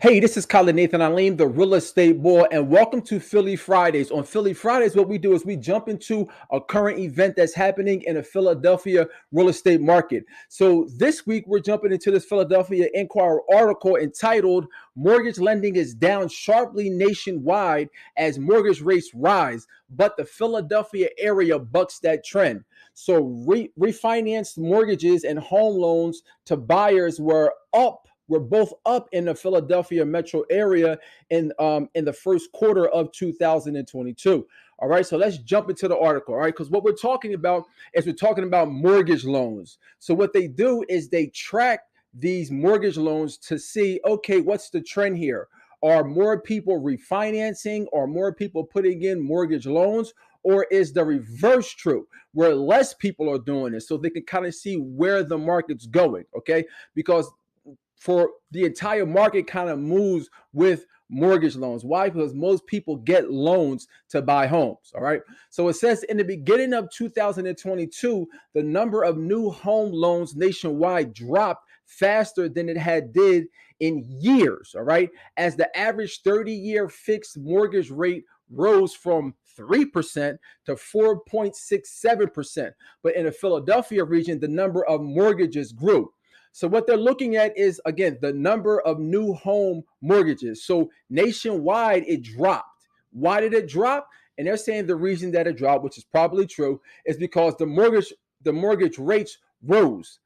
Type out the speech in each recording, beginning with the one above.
Hey, this is Colin Nathan Alim, the real estate boy, and welcome to Philly Fridays. On Philly Fridays, what we do is we jump into a current event that's happening in the Philadelphia real estate market. So this week, we're jumping into this Philadelphia Inquirer article entitled Mortgage Lending is Down Sharply Nationwide as Mortgage Rates Rise, but the Philadelphia area bucks that trend. So refinanced mortgages and home loans to buyers were both up in the Philadelphia metro area in the first quarter of 2022. All right, so let's jump into the article. All right, because what we're talking about mortgage loans. So what they do is they track these mortgage loans to see, okay, what's the trend here? Are more people refinancing? Are more people putting in mortgage loans? Or is the reverse true, where less people are doing it, so they can kind of see where the market's going? Okay, because for the entire market kind of moves with mortgage loans. Why? Because most people get loans to buy homes. All right. So it says in the beginning of 2022, the number of new home loans nationwide dropped faster than it had did in years. All right. As the average 30-year fixed mortgage rate rose from 3% to 4.67%. But in the Philadelphia region, the number of mortgages grew. So what they're looking at is, again, the number of new home mortgages. So nationwide, it dropped. Why did it drop? And they're saying the reason that it dropped, which is probably true, is because the mortgage rates rose.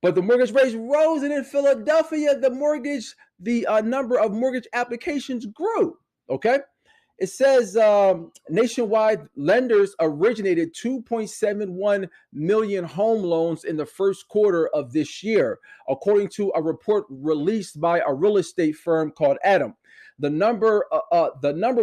But the mortgage rates rose, and in Philadelphia, the number of mortgage applications grew. Okay, it says nationwide lenders originated 2.71 million home loans in the first quarter of this year, according to a report released by a real estate firm called Adam. The number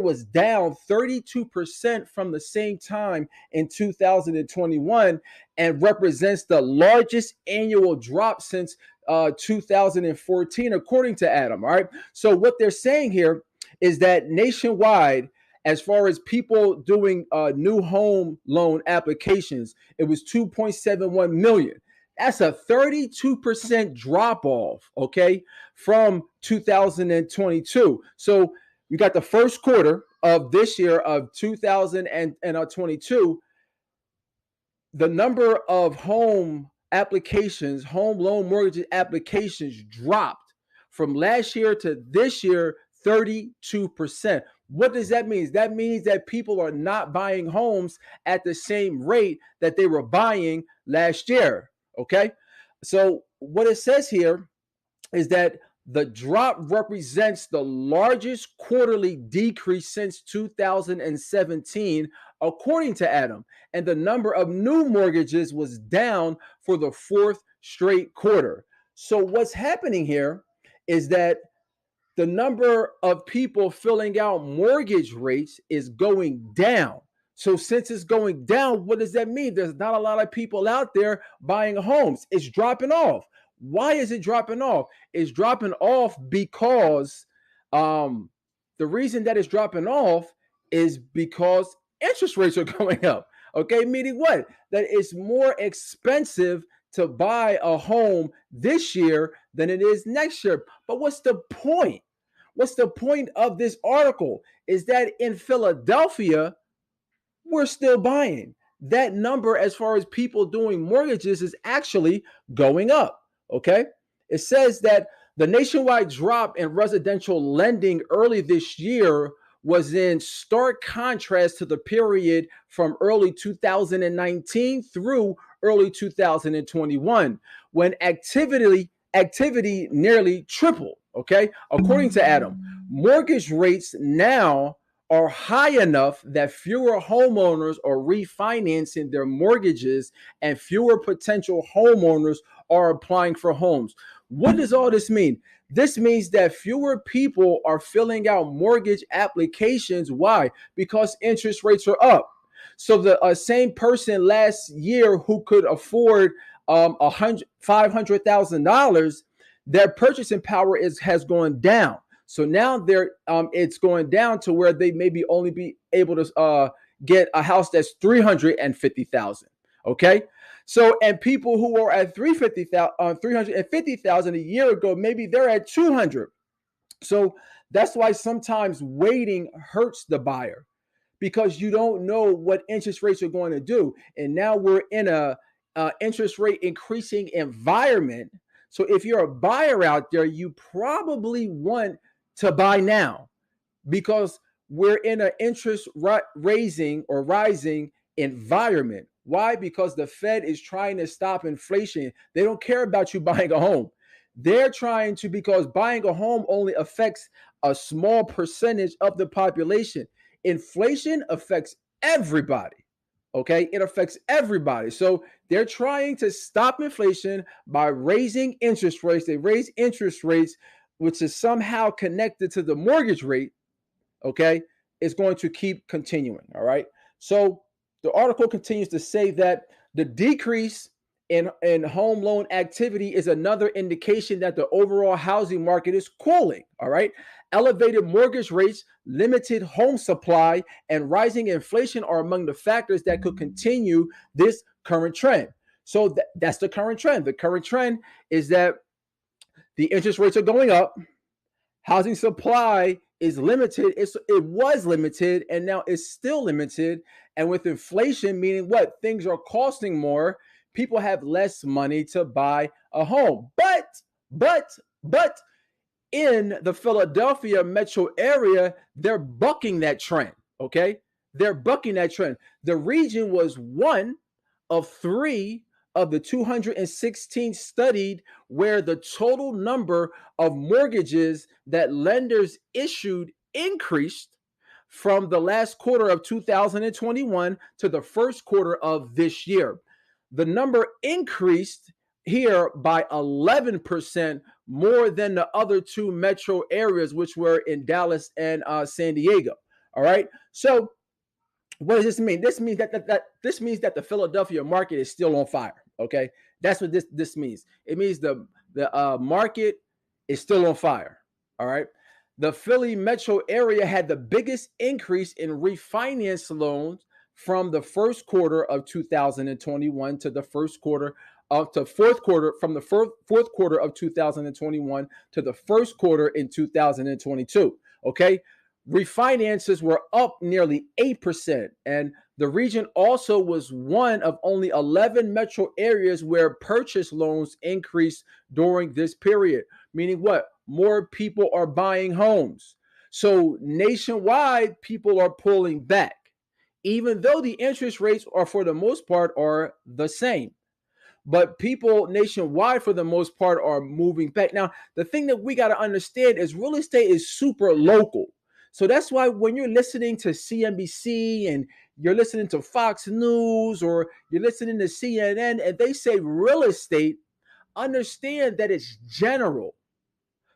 was down 32% from the same time in 2021 and represents the largest annual drop since 2014, according to Adam. All right. So what they're saying here is that nationwide, as far as people doing new home loan applications, it was 2.71 million. That's a 32% drop off, okay, from 2022. So you got the first quarter of this year of 2022, the number of home loan mortgage applications dropped from last year to this year 32%. What does that mean? That means that people are not buying homes at the same rate that they were buying last year. Okay. So what it says here is that the drop represents the largest quarterly decrease since 2017, according to Adam. And the number of new mortgages was down for the fourth straight quarter. So, what's happening here is that the number of people filling out mortgage rates is going down. So since it's going down, what does that mean? There's not a lot of people out there buying homes. It's dropping off. Why is it dropping off? It's dropping off because um, the reason that it's dropping off is because interest rates are going up. Okay, meaning what? That it's more expensive to buy a home this year than it is next year. But what's the point? What's the point of this article? Is that in Philadelphia, we're still buying. That number, as far as people doing mortgages, is actually going up. Okay. It says that the nationwide drop in residential lending early this year was in stark contrast to the period from early 2019 through early 2021, when activity nearly tripled. Okay. According to Adam, mortgage rates now are high enough that fewer homeowners are refinancing their mortgages and fewer potential homeowners are applying for homes. What does all this mean? This means that fewer people are filling out mortgage applications. Why? Because interest rates are up. So the same person last year who could afford $500,000, their purchasing power has gone down. So now it's going down to where they maybe only be able to get a house that's 350,000. Okay. So, and people who are at 350,000 a year ago, maybe they're at 200. So that's why sometimes waiting hurts the buyer, because you don't know what interest rates are going to do. And now we're in a interest rate increasing environment. So if you're a buyer out there, you probably want to buy now, because we're in an interest raising or rising environment. Why? Because the Fed is trying to stop inflation. They don't care about you buying a home. They're trying to, because buying a home only affects a small percentage of the population. Inflation affects everybody. Okay, it affects everybody. So they're trying to stop inflation by raising interest rates. They raise interest rates, which is somehow connected to the mortgage rate. Okay, is going to keep continuing. All right. So the article continues to say that the decrease in home loan activity is another indication that the overall housing market is cooling. All right. Elevated mortgage rates, limited home supply, and rising inflation are among the factors that could continue this current trend. So that's the current trend. The current trend is that the interest rates are going up, housing supply is limited. It was limited and now it's still limited. And with inflation, meaning what? Things are costing more. People have less money to buy a home. But, but in the Philadelphia metro area, they're bucking that trend. Okay. They're bucking that trend. The region was one of three of the 216 studied where the total number of mortgages that lenders issued increased from the last quarter of 2021 to the first quarter of this year. The number increased here by 11% more than the other two metro areas, which were in Dallas and San Diego. All right. So what does this mean? This means that the Philadelphia market is still on fire. Okay, that's what this means. It means the market is still on fire. All right. The Philly metro area had the biggest increase in refinance loans from the first quarter of 2021 to the first quarter of to fourth quarter from the fourth quarter of 2021 to the first quarter in 2022. Okay, refinances were up nearly 8%. And the region also was one of only 11 metro areas where purchase loans increased during this period. Meaning what? More people are buying homes. So nationwide, people are pulling back, even though the interest rates are, for the most part, are the same. But people nationwide, for the most part, are moving back. Now, the thing that we got to understand is real estate is super local. So that's why when you're listening to CNBC and you're listening to Fox News or you're listening to CNN and they say real estate, understand that it's general.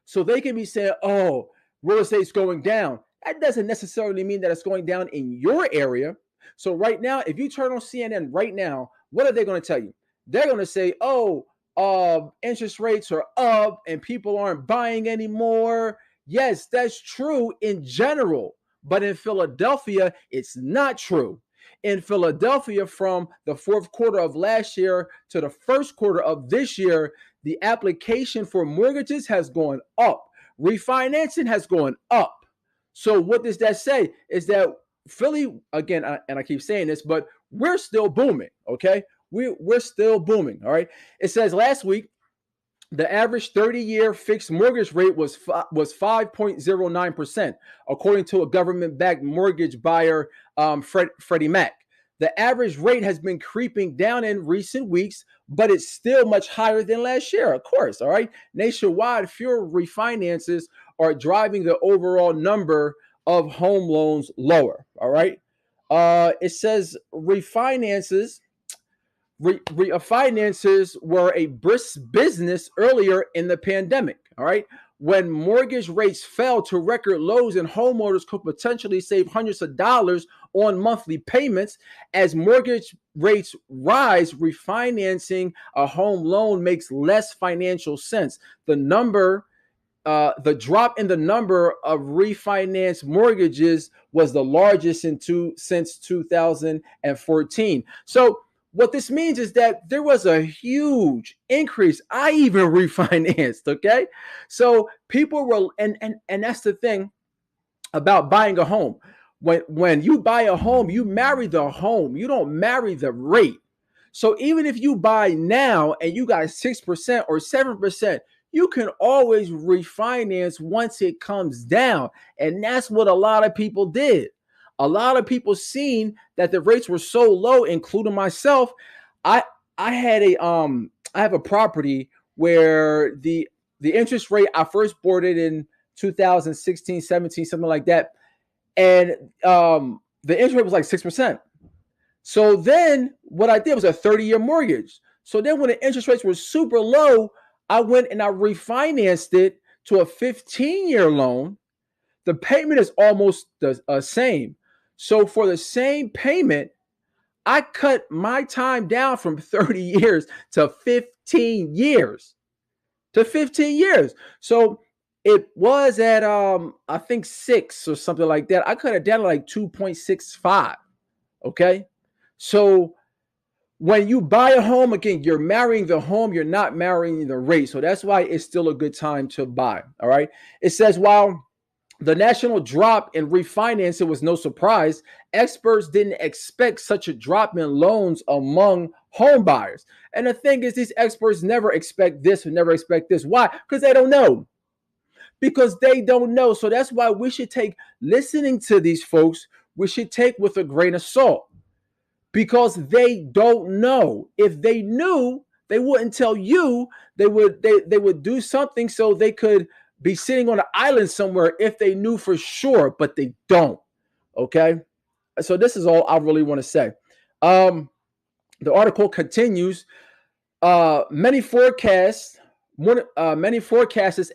So they can be saying, oh, real estate's going down. That doesn't necessarily mean that it's going down in your area. So right now, if you turn on CNN right now, what are they going to tell you? They're going to say, oh, interest rates are up and people aren't buying anymore. Yes, that's true in general. But in Philadelphia, it's not true. In Philadelphia, from the fourth quarter of last year to the first quarter of this year, the application for mortgages has gone up. Refinancing has gone up. So what does that say? Is that Philly, again, and I keep saying this, but we're still booming, okay? We're still booming, all right? It says last week, the average 30-year fixed mortgage rate was 5.09%, according to a government-backed mortgage buyer, Freddie Mac. The average rate has been creeping down in recent weeks, but it's still much higher than last year, of course, all right? Nationwide, fewer refinances are driving the overall number of home loans lower, all right? It says refinances were a brisk business earlier in the pandemic, all right? When mortgage rates fell to record lows and homeowners could potentially save hundreds of dollars on monthly payments. As mortgage rates rise, refinancing a home loan makes less financial sense. The drop in the number of refinance mortgages was the largest since 2014. So What this means is that there was a huge increase. I even refinanced, okay? So people were, and that's the thing about buying a home. When you buy a home, you marry the home. You don't marry the rate. So even if you buy now and you got 6% or 7%, you can always refinance once it comes down. And that's what a lot of people did. A lot of people seen that the rates were so low, including myself. I I had I have a property where the interest rate, I first bought it in 2016, 17, something like that. And the interest rate was like 6%. So then what I did was a 30-year mortgage. So then when the interest rates were super low, I went and I refinanced it to a 15-year loan. The payment is almost the same. So for the same payment, I cut my time down from 30 years to 15 years. To 15 years. So it was at I think 6 or something like that. I cut it down to like 2.65. Okay. So when you buy a home, again, you're marrying the home, you're not marrying the rate. So that's why it's still a good time to buy. All right. It says, while the national drop in refinancing was no surprise, experts didn't expect such a drop in loans among home buyers. And the thing is, these experts never expect this or never expect this. Why? Because they don't know. Because they don't know. So that's why we should take listening to these folks, we should take with a grain of salt, because they don't know. If they knew, they wouldn't tell you. They would do something so they could be sitting on an island somewhere if they knew for sure, but they don't. Okay. So this is all I really want to say. The article continues. Many forecasters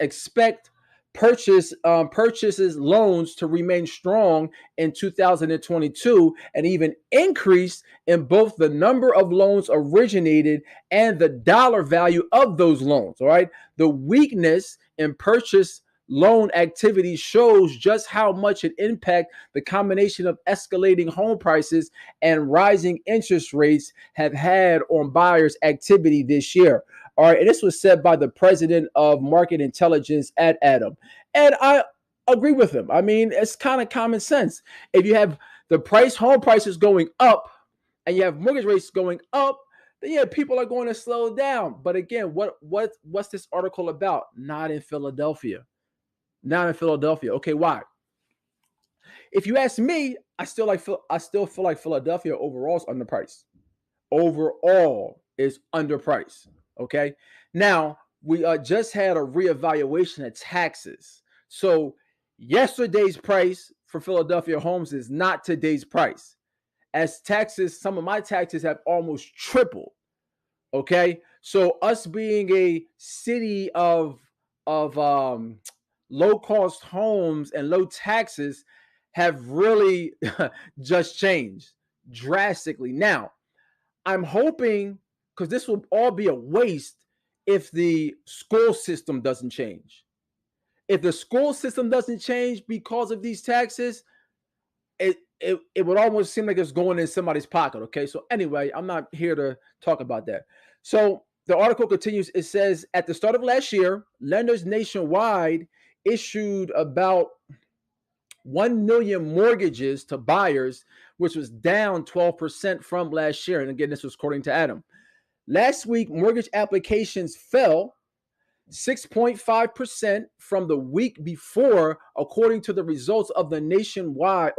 expect purchases loans to remain strong in 2022 and even increase in both the number of loans originated and the dollar value of those loans. All right. The weakness in purchase loan activity shows just how much it impacts the combination of escalating home prices and rising interest rates have had on buyers' activity this year. All right, and this was said by the president of market intelligence at Adam. And I agree with him. I mean, it's kind of common sense. If you have home prices going up and you have mortgage rates going up, then yeah, people are going to slow down. But again, what's this article about? Not in Philadelphia. Not in Philadelphia. Okay, why? If you ask me, I still feel like Philadelphia overall is underpriced. Overall is underpriced. Okay. Now we just had a reevaluation of taxes. So yesterday's price for Philadelphia homes is not today's price. As taxes, some of my taxes have almost tripled. Okay. So us being a city of low cost homes and low taxes have really just changed drastically. Now, I'm hoping, because this will all be a waste if the school system doesn't change. If the school system doesn't change because of these taxes, it would almost seem like it's going in somebody's pocket. Okay. So anyway, I'm not here to talk about that. So the article continues. It says at the start of last year, lenders nationwide issued about 1 million mortgages to buyers, which was down 12% from last year. And again, this was according to Adam. Last week, mortgage applications fell 6.5% from the week before, according to the results of the Nationwide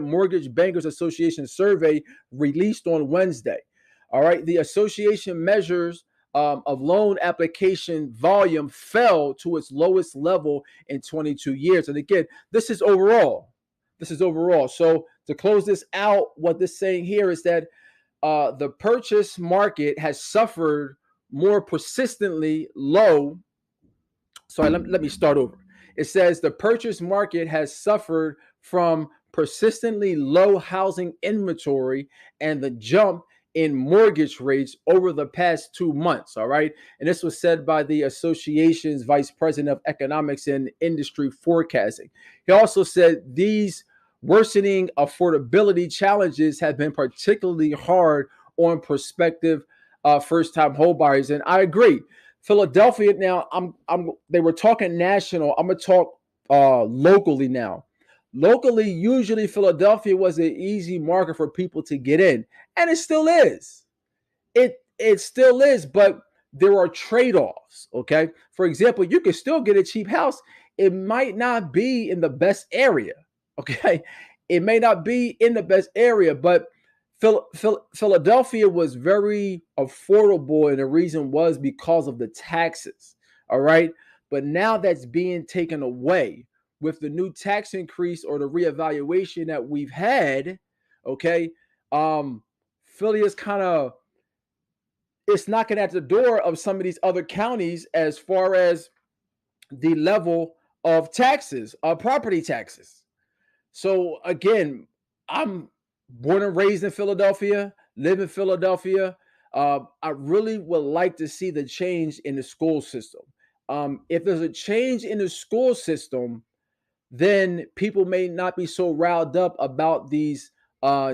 Mortgage Bankers Association survey released on Wednesday. All right, the association measures of loan application volume fell to its lowest level in 22 years. And again, this is overall. This is overall. So to close this out, what this saying here is that the purchase market has suffered more persistently low. Sorry, let me start over. It says the purchase market has suffered from persistently low housing inventory and the jump in mortgage rates over the past 2 months. All right. And this was said by the association's vice president of economics and industry forecasting. He also said these worsening affordability challenges have been particularly hard on prospective first-time home buyers. And I agree. Philadelphia now, they were talking national. I'm gonna talk locally now. Locally, usually Philadelphia was an easy market for people to get in, and it still is. It still is, but there are trade-offs. Okay. For example, you can still get a cheap house. It might not be in the best area. Okay. It may not be in the best area, but Philadelphia was very affordable, and the reason was because of the taxes. All right. But now that's being taken away with the new tax increase or the reevaluation that we've had. Okay. Philly is kind of, it's knocking at the door of some of these other counties as far as the level of taxes, property taxes. So again, I'm born and raised in Philadelphia, live in Philadelphia. I really would like to see the change in the school system. If there's a change in the school system, then people may not be so riled up about these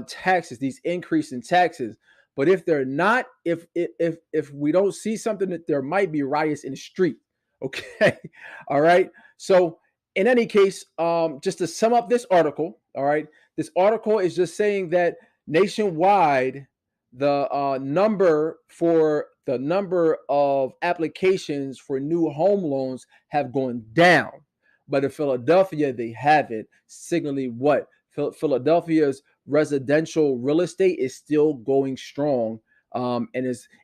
taxes, these increase in taxes. But if they're not, if we don't see something, that there might be riots in the street. Okay, all right. So in any case, just to sum up this article, all right, this article is just saying that nationwide, the number of applications for new home loans have gone down, but in Philadelphia, they haven't, signaling what? Philadelphia's residential real estate is still going strong, and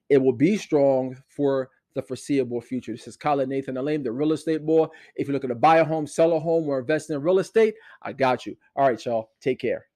it will be strong for the foreseeable future. This is Colin Nathan Alame, the real estate boy. If you're looking to buy a home, sell a home, or invest in real estate, I got you. All right, y'all. Take care.